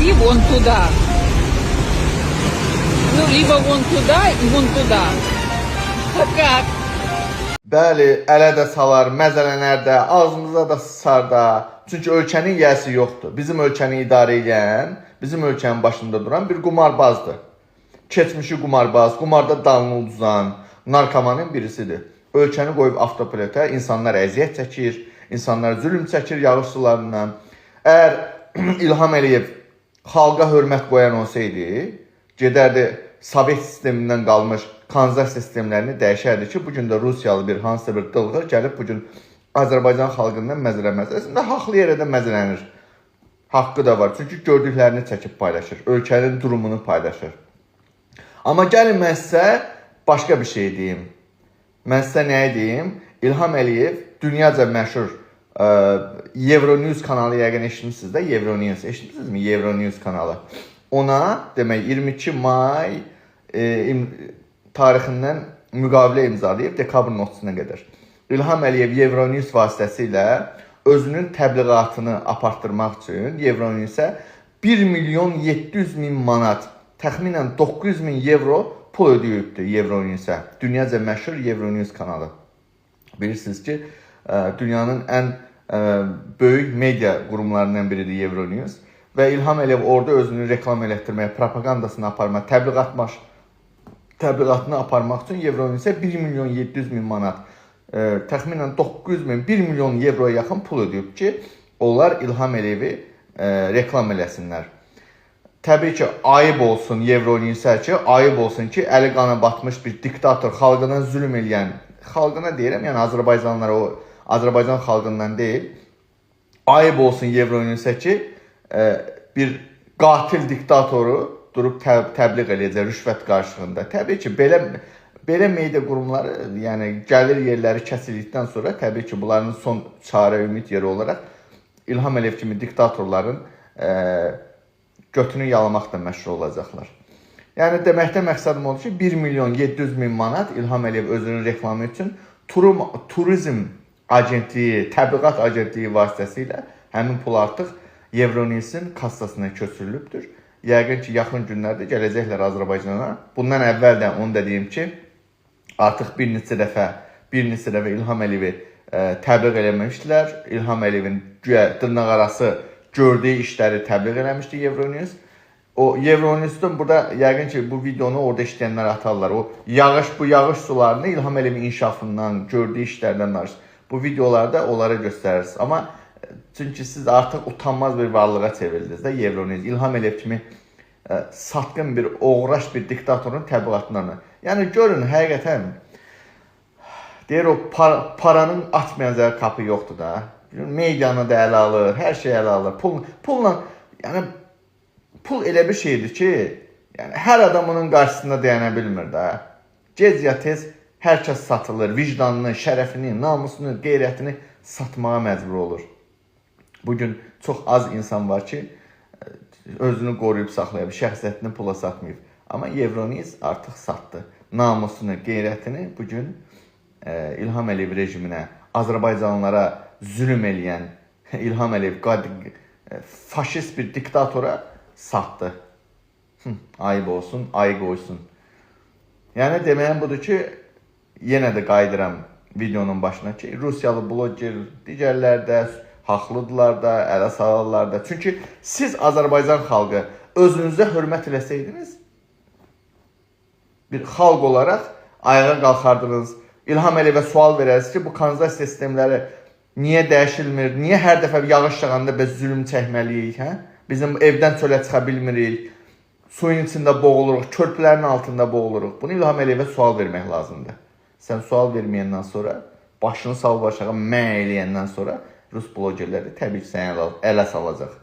пойти вон туда. Ну, либо вон туда и вон туда. А как? Bəli, ələ də salar, məzələnər də, ağzımıza da sısar da. Çünki ölkənin yiyəsi yoxdur. Bizim ölkəni idarə edən, bizim ölkənin başında duran bir qumarbazdır. Keçmişi qumarbaz, qumarda dalını uduzan, narkomanın birisidir. Ölkəni qoyub avtopilotə, insanlar əziyyət çəkir, insanlar zülm çəkir yağış sularından. Əgər İlham Əliyev xalqa hörmət qoyan olsaydı, gedərdi Sovet sistemindən qalmış kanalizasiya sistemlərini dəyişərdi ki, bugün də Rusiyalı bir hansısa bir dılğır gəlib bugün Azərbaycan xalqından məzələnməz. Əslində, haqlı yerə də məzələnir. Haqqı da var. Çünki gördüklərini çəkib paylaşır. Ölkənin durumunu paylaşır. Amma gəlin mən sizə başqa bir şey deyim. Mən sizə nəyə deyim? İlham Əliyev dünyaca məşhur Euronews kanalı yəqin eşitmişsiniz də. Euronews. Eşitmişsinizmi? Euronews kanalı. Ona demək 22 may tarixindən müqavilə imzalayıb dekabrın 30-una qədər. İlham Əliyev Euronews vasitəsilə özünün təbliğatını apartdırmaq üçün Euronewsə 1 milyon 700 min manat, təxminən 900 min euro pul ödəyibdir Euronewsə. Dünyaca məşhur Euronews kanalı. Bilirsiniz ki, dünyanın ən böyük media qurumlarından biridir Euronews. Və İlham Əliyev orada özünü reklam elətdirməyə, propagandasını aparmaq, təbliğatını aparmaq üçün Euronewsə 1 milyon 700 min manat, təxminən 900 min, 1 milyon euroya yaxın pul ödəyib ki, onlar İlham Əliyevi reklam eləsinlər. Təbii ki, ayıb olsun Euronewsə ki, ayıb olsun ki, əli qana batmış bir diktator, xalqına zülm eləyən, xalqına deyirəm, yəni Azərbaycanlılara, o Azərbaycan xalqından deyil, ayıb olsun Euronewsə ki, bir qatil diktatoru durub təbliğ eləyəcək rüşvət qarşılığında. Təbii ki, belə media qurumları, yəni gəlir yerləri kəsildikdən sonra təbii ki, bunların son çarə ümid yeri olaraq İlham Əliyev kimi diktatorların götünü yalamaqla məşğul olacaqlar. Yəni deməkdə məqsədim odur ki, 1 milyon 700 min manat İlham Əliyev özünün reklamı üçün turizm agentliyi, təbliğat agentliyi vasitəsilə həmin pul artıq Euronews'in kassasına köçürülübdür. Yəqin ki, yaxın günlərdə gələcəklər Azərbaycana. Bundan əvvəl də onu da deyim ki, artıq bir neçə dəfə İlham Əliyevi təbliğ eləmişdilər. İlham Əliyevin güya dırnaqarası gördüyü işləri təbliğ eləmişdi Euronews. O Euronews'un burada yəqin ki, bu videonu orada işləyənlər atarlar. O bu yağış sularını İlham Əliyevin inkişafından, gördüyü işlərdən danışır. Bu videolarda onlara göstərirsiniz. Amma çünki siz artıq utanmaz bir varlığa çevrildiniz də Euronews. İlham Əliyev kimi satqın bir, oğraş bir diktatorun təbliğatlarını. Yəni görün, həqiqətən deyir o paranın açmayacağı kapı yoxdur da. Medianı da ələ alır, hər şey ələ alır. Pulla, yəni pul elə bir şeydir ki, yəni hər adam onun qarşısında dayana bilmir də. Gec ya tez hər kəs satılır, vicdanını, şərəfini, namusunu, qeyrətini satmağa məcbur olur. Bugün çox az insan var ki, özünü qoruyub saxlayıb, şəxsiyyətini pula satmayıb. Amma Euronews artıq satdı. Namusunu, qeyrətini bugün İlham Əliyev rejiminə, Azərbaycanlılara zülm eləyən İlham Əliyev faşist bir diktatora satdı. Ayıb olsun, ayıb olsun. Yəni deməyəm budur ki, yenə də qayıdıram videonun başına ki, Rusiyalı bloger, digərlər də haqlıdırlar da, ələ salırlar da. Çünki siz Azərbaycan xalqı özünüzə hörmət eləsəydiniz, bir xalq olaraq ayağa qalxardınız, İlham Əliyevə sual verərsiniz ki, bu kanalizasiya sistemləri niyə dəyişilmir, niyə hər dəfə yağış yağanda biz zülm çəkməliyik, hə? Bizim evdən çölə çıxa bilmirik, suyun içində boğuluruq, körpülərin altında boğuluruq. Bunu İlham Əliyevə sual vermək lazımdır. Sən sual verməyəndən sonra, başını salıb aşağı mən eləyəndən sonra Rus blogerləri təbii ki, səni ələ salacaq.